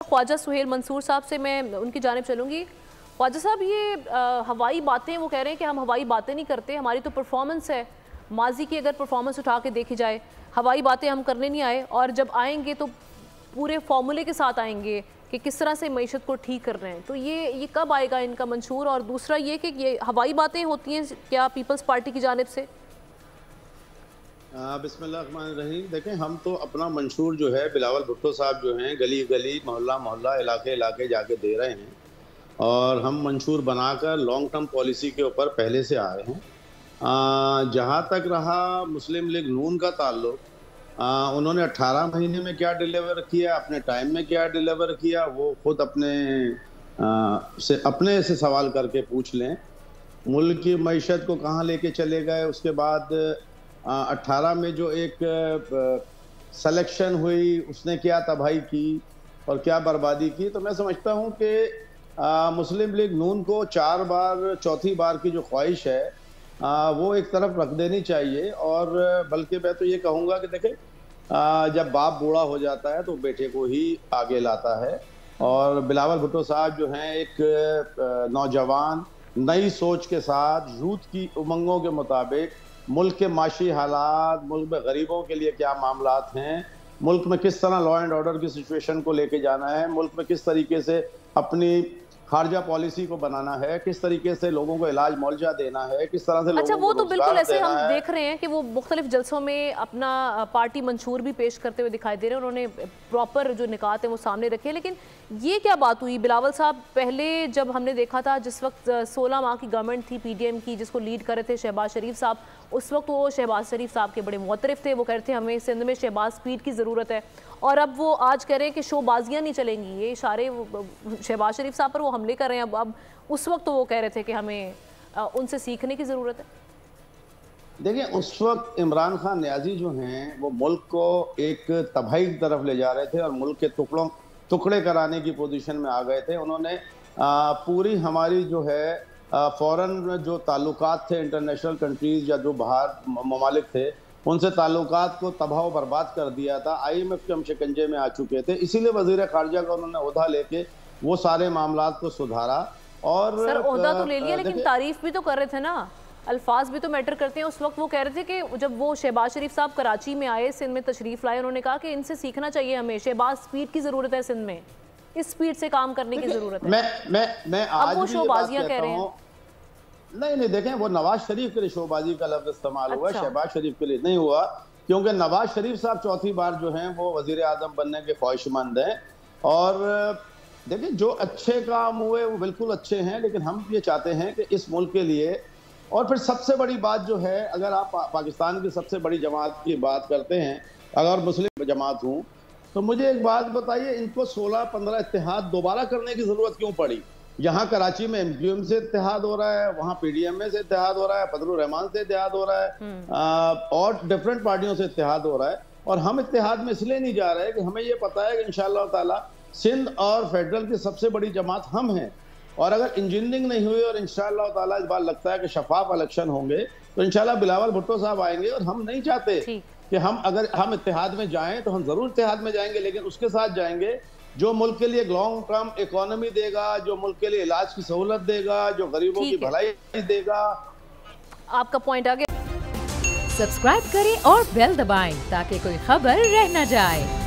ख्वाजा सुहेल मंसूर साहब से मैं उनकी जानिब चलूँगी। ख्वाजा साहब, ये हवाई बातें, वो कह रहे हैं कि हम हवाई बातें नहीं करते, हमारी तो परफॉर्मेंस है। माजी की अगर परफॉर्मेंस उठा के देखी जाए, हवाई बातें हम करने नहीं आए, और जब आएंगे तो पूरे फॉर्मूले के साथ आएंगे कि किस तरह से मईशत को ठीक कर रहे हैं। तो ये कब आएगा इनका मंशूर? और दूसरा ये कि ये हवाई बातें होती हैं क्या पीपल्स पार्टी की जानिब से? बिस्मिल्लाहिर्रहमानिर्रहीम। देखें, हम तो अपना मंशूर जो है बिलावल भुट्टो साहब जो हैं गली गली मोहल्ला मोहल्ला इलाके इलाके जाके दे रहे हैं, और हम मंशूर बनाकर लॉन्ग टर्म पॉलिसी के ऊपर पहले से आए हैं। जहाँ तक रहा मुस्लिम लीग नून का ताल्लुक, उन्होंने 18 महीने में क्या डिलीवर किया, अपने टाइम में क्या डिलीवर किया, वो खुद अपने से सवाल करके पूछ लें। मुल्क की मईशत को कहाँ लेके चले गए। उसके बाद 18 में जो एक सिलेक्शन हुई, उसने क्या तबाही की और क्या बर्बादी की। तो मैं समझता हूँ कि मुस्लिम लीग नून को 4 बार, चौथी बार की जो ख्वाहिश है वो एक तरफ रख देनी चाहिए। और बल्कि मैं तो ये कहूँगा कि देखें, जब बाप बूढ़ा हो जाता है तो बेटे को ही आगे लाता है। और बिलावल भुट्टो साहब जो हैं एक नौजवान नई सोच के साथ, यूथ की उमंगों के मुताबिक मुल्क के माशी हालात, मुल्क में गरीबों के लिए क्या मामलात हैं, मुल्क में किस तरह लॉ एंड ऑर्डर की सिचुएशन को लेके जाना है, मुल्क में किस तरीके से अपनी खारजा पॉलिसी को बनाना है, किस तरीके से लोगों को इलाज मुआवजा देना है, किस तरह से अच्छा, वो तो बिल्कुल ऐसे हम देख रहे हैं कि वो मुख्तलिफ जलसों में अपना पार्टी मंशूर भी पेश करते हुए दिखाई दे रहे हैं। उन्होंने प्रॉपर जो निकात हैं वो सामने रखे हैं। लेकिन ये क्या बात हुई बिलावल साहब? पहले जब हमने देखा था, जिस वक्त 16 माह की गवर्नमेंट थी PDM की, जिसको लीड कर रहे थे शहबाज शरीफ साहब, उस वक्त वो शहबाज शरीफ साहब के बड़े मुअतरिफ थे। वो कह रहे थे हमें सिंध में शहबाज स्पीड की ज़रूरत है। और अब वो आज कह रहे हैं कि शोबाजियाँ नहीं चलेंगी। ये इशारे शहबाज शरीफ साहब पर वो हमले कर रहे हैं। अब उस वक्त तो वो कह रहे थे कि हमें उनसे सीखने की ज़रूरत है। देखिए, उस वक्त इमरान खान नियाजी जो हैं वो मुल्क को एक तबाही की तरफ ले जा रहे थे और मुल्क के टुकड़े कराने की पोजीशन में आ गए थे। उन्होंने पूरी हमारी जो है फॉरेन जो ताल्लुकात थे इंटरनेशनल कंट्रीज़ या जो बाहर ममालिक थे, उनसे ताल्लुकात को तबाह बर्बाद कर दिया था। IMF के हम शिकंजे में आ चुके थे। इसीलिए वज़ीर ख़ारजा का उन्होंने ओहदा लेके वो सारे मामलात को सुधारा। और सर, ओहदा तो ले लिया, लेकिन तारीफ भी तो कर रहे थे ना, अल्फाज भी तो मैटर करते हैं। उस वक्त वो कह रहे थे कि जब वो शहबाज शरीफ साहब कराची में आए, सिंध में तशरीफ लाए, उन्होंने कहा कि इनसे सीखना चाहिए हमें, शहबाज स्पीड की ज़रूरत है सिंध में, इस स्पीड से काम करने की ज़रूरत है। मैं आज अब वो शोबाजियाँ कह रहे हैं। नहीं, देखें, वो नवाज शरीफ के लिए शोबाजी का लफ्ज़ इस्तेमाल हुआ, शहबाज शरीफ के लिए नहीं हुआ। क्योंकि नवाज शरीफ साहब चौथी बार जो हैं वो वज़ीर आज़म बनने के ख्वाहिशमंद हैं। और देखिए, जो अच्छे काम हुए वो बिल्कुल अच्छे हैं, लेकिन हम ये चाहते हैं कि इस मुल्क के लिए, और फिर सबसे बड़ी बात जो है, अगर आप पाकिस्तान की सबसे बड़ी जमात की बात करते हैं, अगर मुस्लिम जमात हूँ, तो मुझे एक बात बताइए, इनको 16-15 इत्तेहाद दोबारा करने की ज़रूरत क्यों पड़ी? यहाँ कराची में MQM से इत्तेहाद हो रहा है, वहाँ PDM में से इत्तेहाद हो रहा है, फजलुर रहमान से इत्तेहाद हो रहा है, और डिफरेंट पार्टियों से इत्तेहाद हो रहा है। और हम इत्तेहाद में इसलिए नहीं जा रहे कि हमें ये पता है कि इंशाअल्लाह ताला सिंध और फेडरल की सबसे बड़ी जमात हम हैं। और अगर इंजीनियरिंग नहीं हुई और इंशाअल्लाह ताला इस बार लगता है कि शफाफ इलेक्शन होंगे, तो इंशाअल्लाह बिलावल भुट्टो साहब आएंगे। और हम नहीं चाहते कि अगर हम इत्तेहाद में जाएं तो हम ज़रूर इत्तेहाद में जाएंगे, लेकिन उसके साथ जाएंगे जो मुल्क के लिए लॉन्ग टर्म इकोनॉमी देगा, जो मुल्क के लिए इलाज की सहूलत देगा, जो गरीबों की भलाई देगा। आपका पॉइंट आ गया। सब्सक्राइब करें और बेल दबाएं ताकि कोई खबर रह न जाए।